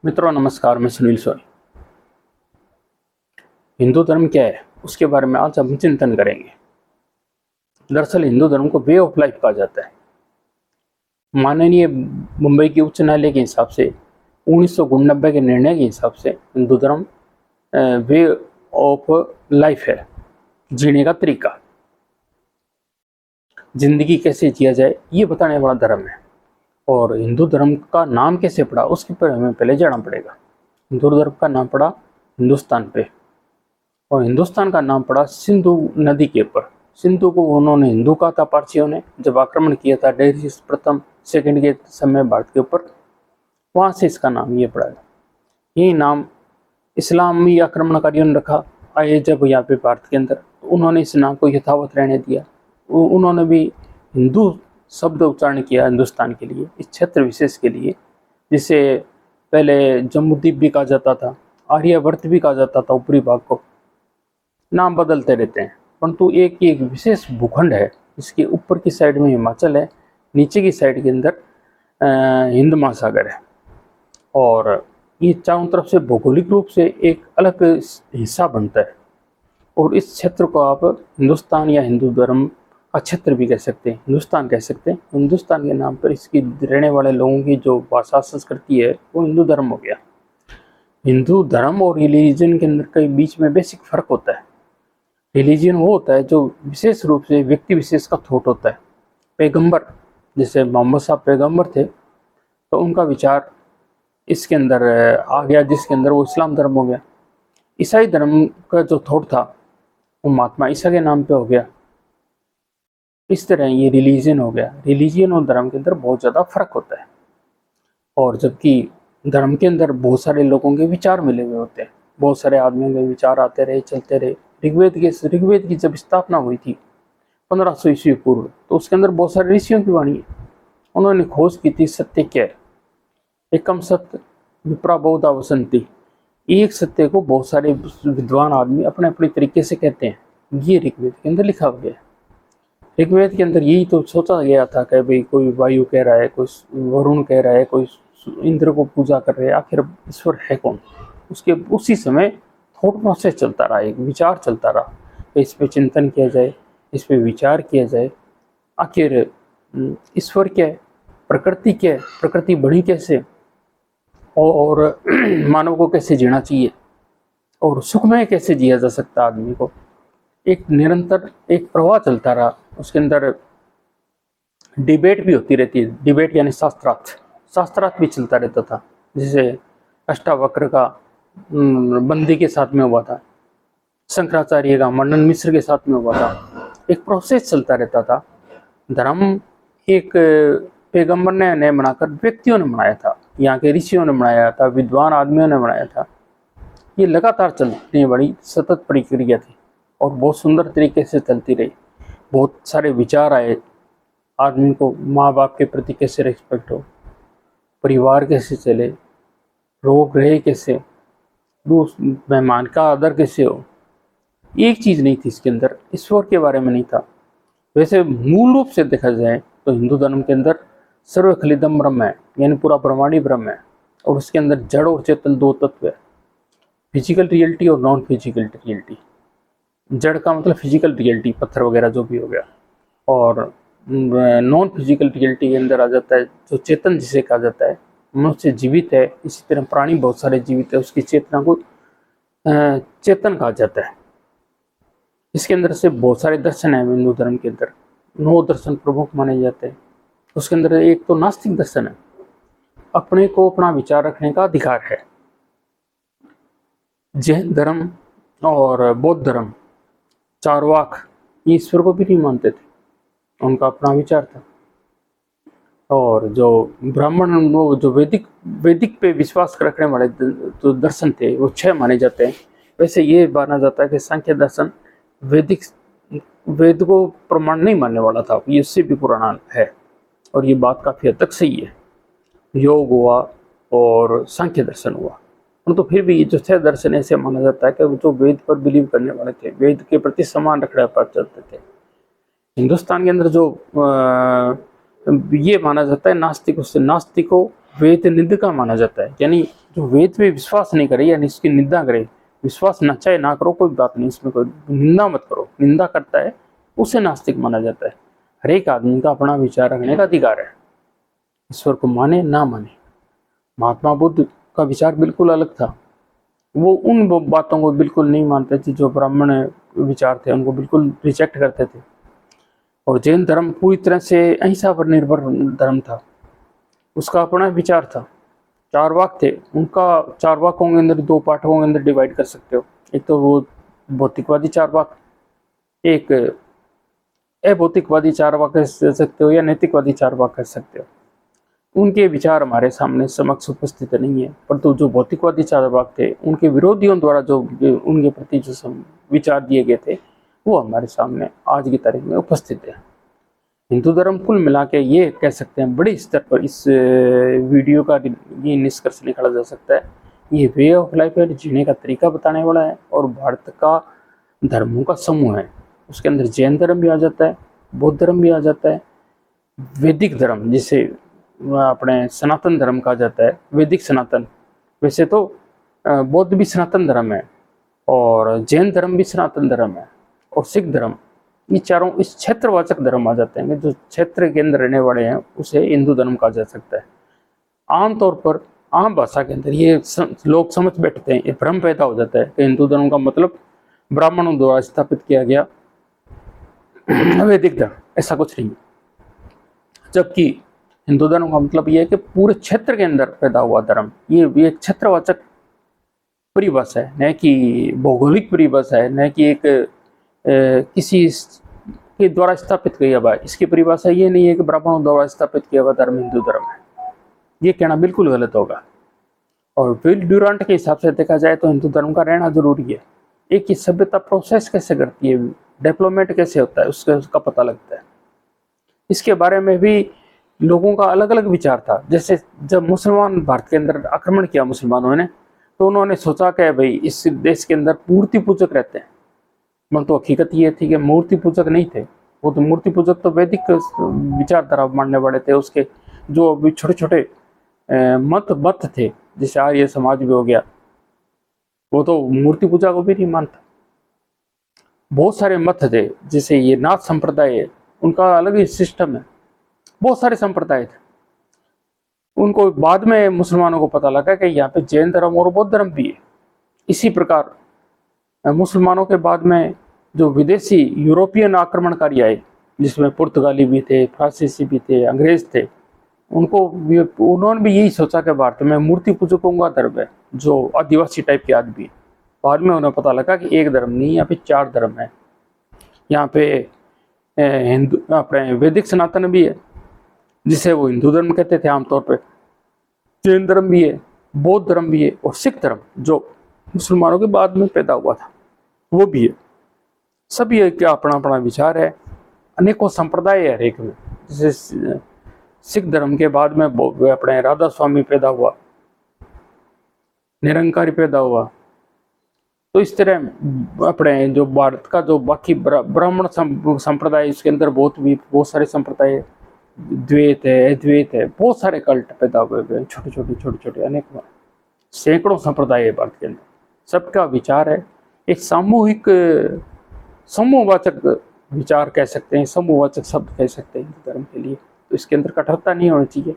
मित्रों नमस्कार, मैं सुनील सोनी। हिंदू धर्म क्या है उसके बारे में आज हम चिंतन करेंगे। दरअसल हिंदू धर्म को वे ऑफ लाइफ कहा जाता है। माननीय मुंबई की उच्च न्यायालय के हिसाब से 1989 के निर्णय के हिसाब से हिंदू धर्म वे ऑफ लाइफ है, जीने का तरीका, जिंदगी कैसे जिया जाए ये बताने वाला धर्म है। और हिंदू धर्म का नाम कैसे पड़ा उसके पर हमें पहले जाना पड़ेगा। हिंदू धर्म का नाम पड़ा हिंदुस्तान पे, और हिंदुस्तान का नाम पड़ा सिंधु नदी के ऊपर। सिंधु को उन्होंने हिंदू कहा था पारसियों ने, जब आक्रमण किया था डेरियस प्रथम सेकंड के समय भारत के ऊपर, वहाँ से इसका नाम ये पड़ा। यही नाम इस्लामी आक्रमणकारियों ने रखा आए जब यहाँ पे भारत के अंदर, तो उन्होंने इस नाम को यथावत रहने दिया। उन्होंने भी हिंदू शब्द उच्चारण किया हिंदुस्तान के लिए, इस क्षेत्र विशेष के लिए, जिसे पहले जम्बूद्वीप भी कहा जाता था, आर्यवर्त भी कहा जाता था। ऊपरी भाग को नाम बदलते रहते हैं, परंतु एक विशेष भूखंड है। इसके ऊपर की साइड में हिमाचल है, नीचे की साइड के अंदर हिंद महासागर है, और ये चारों तरफ से भौगोलिक रूप से एक अलग हिस्सा बनता है। और इस क्षेत्र को आप हिंदुस्तान या हिंदू धर्म का क्षेत्र भी कह सकते हैं, हिंदुस्तान कह सकते हैं। हिंदुस्तान के नाम पर इसकी रहने वाले लोगों की जो भाषा संस्कृति है वो हिंदू धर्म हो गया। हिंदू धर्म और रिलीजन के अंदर के बीच में बेसिक फर्क होता है। रिलीजन वो होता है जो विशेष रूप से व्यक्ति विशेष का थॉट होता है। पैगंबर, जैसे मोहम्मद साहब पैगंबर थे, तो उनका विचार इसके अंदर आ गया, जिसके अंदर वो इस्लाम धर्म हो गया। ईसाई धर्म का जो थॉट था वो महात्मा ईसा के नाम पे हो गया। इस तरह ये रिलीजन हो गया। रिलीजन और धर्म के अंदर बहुत ज़्यादा फर्क होता है, और जबकि धर्म के अंदर बहुत सारे लोगों के विचार मिले हुए होते हैं। बहुत सारे आदमियों के विचार आते रहे, चलते रहे। ऋग्वेद की जब स्थापना हुई थी 1500 ईस्वी पूर्व, तो उसके अंदर बहुत सारे ऋषियों की वाणी है। उन्होंने खोज की थी सत्य क्या है। एकम सत्य विप्रा बहुधा वसंती, एक सत्य को बहुत सारे विद्वान आदमी अपने अपने तरीके से कहते हैं। ये ऋग्वेद के अंदर लिखा गया है। ऋग्वेद के अंदर यही तो सोचा गया था कि भाई कोई वायु कह रहा है, कोई वरुण कह रहा है, कोई इंद्र को पूजा कर रहे हैं, आखिर ईश्वर है कौन। उसके उसी समय थॉट प्रोसेस चलता रहा, एक विचार चलता रहा कि इस पे चिंतन किया जाए, इस पे विचार किया जाए, आखिर ईश्वर क्या है, प्रकृति क्या है, प्रकृति बड़ी कैसे, और मानव को कैसे जीना चाहिए, और सुखमय कैसे जिया जा सकता आदमी को। एक निरंतर एक प्रवाह चलता रहा। उसके अंदर डिबेट भी होती रहती है। डिबेट यानी शास्त्रार्थ भी चलता रहता था, जैसे अष्टावक्र का बंदी के साथ में हुआ था, शंकराचार्य का मंडन मिश्र के साथ में हुआ था। एक प्रोसेस चलता रहता था। धर्म एक पैगंबर ने बनाकर व्यक्तियों ने बनाया था, यहाँ के ऋषियों ने बनाया था, विद्वान आदमियों ने बनाया था। ये लगातार चलने वाली सतत प्रक्रिया थी, और बहुत सुंदर तरीके से चलती रही। बहुत सारे विचार आए, आदमी को माँ बाप के प्रति कैसे रिस्पेक्ट हो, परिवार कैसे चले, रोग रहे कैसे, मेहमान का आदर कैसे हो। एक चीज़ नहीं थी इसके अंदर, ईश्वर के बारे में नहीं था। वैसे मूल रूप से देखा जाए तो हिंदू धर्म के अंदर सर्वखलिदम ब्रह्म है, यानी पूरा ब्रह्मांडी ब्रह्म है, और उसके अंदर जड़ और चेतन दो तत्व है, फिजिकल रियलिटी और नॉन फिजिकल रियलिटी। जड़ का मतलब फिजिकल रियलिटी, पत्थर वगैरह जो भी हो गया, और नॉन फिजिकल रियलिटी के अंदर आ जाता है जो चेतन, जिसे कहा जाता है मनुष्य जीवित है, इसी तरह प्राणी बहुत सारे जीवित है, उसकी चेतना को चेतन कहा जाता है। इसके अंदर से बहुत सारे दर्शन है हिंदू धर्म के अंदर। 9 दर्शन प्रमुख माने जाते हैं। उसके अंदर एक तो नास्तिक दर्शन है, अपने को अपना विचार रखने का अधिकार है। जैन धर्म और बौद्ध धर्म, चारवाक, ईश्वर को भी नहीं मानते थे, उनका अपना विचार था। और जो ब्राह्मण, वो जो वैदिक पे विश्वास रखने वाले जो दर्शन थे वो 6 माने जाते हैं। वैसे ये माना जाता है कि सांख्य दर्शन वेद को प्रमाण नहीं मानने वाला था, ये उससे भी पुराना है, और ये बात काफ़ी हद तक सही है। योग हुआ और सांख्य दर्शन हुआ, तो फिर भी जो 6 दर्शन ऐसे माना जाता है कि जो वेद पर बिलीव करने वाले थे, वेद के प्रति समान रखने पर चलते थे। हिंदुस्तान के अंदर जो ये माना जाता है नास्तिकों से, नास्तिकों वेद निंदा माना जाता है, यानी जो वेद पे विश्वास नहीं करे यानी इसकी निंदा करे, विश्वास ना चाहे ना करो कोई बात नहीं, इसमें कोई निंदा मत करो, निंदा करता है उसे नास्तिक माना जाता है। हर एक आदमी का अपना विचार रखने का अधिकार है, ईश्वर को माने ना माने। महात्मा बुद्ध का विचार बिल्कुल अलग था, वो उन बातों को बिल्कुल नहीं मानते थे जो ब्राह्मण विचार थे, उनको बिल्कुल रिजेक्ट करते थे। और जैन धर्म पूरी तरह से अहिंसा पर निर्भर धर्म था, उसका अपना विचार था। चार वाक थे, उनका चार वाकों के अंदर दो पाठकों के अंदर डिवाइड कर सकते हो, एक तो वो भौतिकवादी चार वाक, एक अभौतिकवादी चार वाक कह सकते हो, या नैतिकवादी चार वाक कह सकते हो। उनके विचार हमारे सामने समक्ष उपस्थित नहीं है, परंतु जो भौतिकवादी चार वाक थे उनके विरोधियों द्वारा जो उनके प्रति जो विचार दिए गए थे वो हमारे सामने आज की तारीख में उपस्थित है। हिंदू धर्म कुल मिला के ये कह सकते हैं बड़े स्तर पर इस वीडियो का ये निष्कर्ष निकाला जा सकता है, ये वे ऑफ लाइफ है, जीने का तरीका बताने वाला है और भारत का धर्मों का समूह है। उसके अंदर जैन धर्म भी आ जाता है, बौद्ध धर्म भी आ जाता है, वैदिक धर्म जिसे अपने सनातन धर्म कहा जाता है, वैदिक सनातन। वैसे तो बौद्ध भी सनातन धर्म है और जैन धर्म भी सनातन धर्म है और सिख धर्म, ये चारों इस क्षेत्रवाचक धर्म आ जाते हैं। जो क्षेत्र के अंदर रहने वाले हैं उसे हिंदू धर्म कहा जा सकता है। आमतौर पर आम भाषा के अंदर ये लोग समझ बैठते हैं, ये भ्रम पैदा हो जाता है कि हिंदू धर्म का मतलब ब्राह्मणों द्वारा स्थापित किया गया वैदिक धर्म, ऐसा कुछ नहीं। जबकि हिंदू धर्म का मतलब ये है कि पूरे क्षेत्र के अंदर पैदा हुआ धर्म, ये क्षेत्रवाचक परिभाषा है, न कि भौगोलिक परिभाषा है, न कि एक किसी के द्वारा स्थापित किया हुआ। इसकी परिभाषा ये नहीं है कि ब्राह्मणों द्वारा स्थापित किया हुआ धर्म हिंदू धर्म है, ये कहना बिल्कुल गलत होगा। और विल ड्यूरांट के हिसाब से देखा जाए तो हिंदू धर्म का रहना जरूरी है। एक ही सभ्यता प्रोसेस कैसे करती है, डेवलपमेंट कैसे होता है, उसका पता लगता है। इसके बारे में भी लोगों का अलग अलग विचार था। जैसे जब मुसलमान भारत के अंदर आक्रमण किया मुसलमानों ने, तो उन्होंने सोचा कि भाई इस देश के अंदर मूर्ति पूजक रहते हैं, मतलब तो हकीकत ये थी कि मूर्ति पूजक नहीं थे वो, तो मूर्ति पूजक तो वैदिक विचारधारा मानने वाले थे। उसके जो अभी छोटे छोटे मत थे, जैसे आर्य समाज भी हो गया, वो तो मूर्ति पूजा को भी नहीं मानता। बहुत सारे मत थे, जैसे ये नाथ संप्रदाय है, उनका अलग ही सिस्टम है। बहुत सारे संप्रदाय थे, उनको बाद में मुसलमानों को पता लगा कि यहाँ पे जैन धर्म और बौद्ध धर्म भी है। इसी प्रकार मुसलमानों के बाद में जो विदेशी यूरोपियन आक्रमणकारी आए, जिसमें पुर्तगाली भी थे, फ्रांसीसी भी थे, अंग्रेज थे, उन्होंने भी यही सोचा कि भारत में मूर्ति पूजकों का धर्म है, जो आदिवासी टाइप के आदमी है। बाद में उन्हें पता लगा कि एक धर्म नहीं, यहाँ पे चार धर्म है। यहाँ पे हिंदू अपने वैदिक सनातन भी है, जिसे वो हिंदू धर्म कहते थे आमतौर पे, जैन धर्म भी है, बौद्ध धर्म भी है, और सिख धर्म जो मुसलमानों के बाद में पैदा हुआ था वो भी है। सभी एक अपना अपना विचार है, अनेकों संप्रदाय है हर एक में। जैसे सिख धर्म के बाद में अपने राधा स्वामी पैदा हुआ, निरंकारी पैदा हुआ। तो इस तरह अपने जो भारत का जो बाकी ब्राह्मण संप्रदाय, इसके अंदर बहुत सारे संप्रदाय, द्वैत है, अद्वैत है, बहुत सारे कल्ट पैदा हुए, छोटे छोटे अनेक सैकड़ों संप्रदाय है भारत के अंदर। सबका विचार है एक सामूहिक समूहवाचक विचार कह सकते हैं, समूहवाचक शब्द कह सकते हैं हिंदू धर्म के लिए। तो इसके अंदर कठोरता नहीं होनी चाहिए,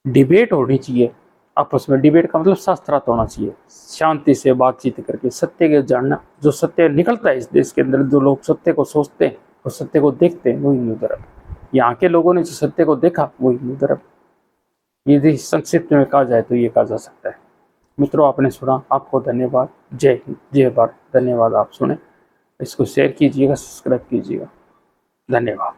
डिबेट होनी चाहिए आपस में। डिबेट का मतलब शास्त्रार्थ होना चाहिए, शांति से बातचीत करके सत्य के जानना। जो सत्य निकलता है इस देश के अंदर, जो लोग सत्य को सोचते हैं और सत्य को देखते हैं, वो हिंदू धर्म। यहाँ के लोगों ने जो सत्य को देखा वो हिंदू धर्म। यदि संक्षिप्त में कहा जाए तो ये कहा जा सकता है। मित्रों, आपने सुना, आपको धन्यवाद। जय हिंद, जय भारत। धन्यवाद। आप सुने, इसको शेयर कीजिएगा, सब्सक्राइब कीजिएगा। धन्यवाद।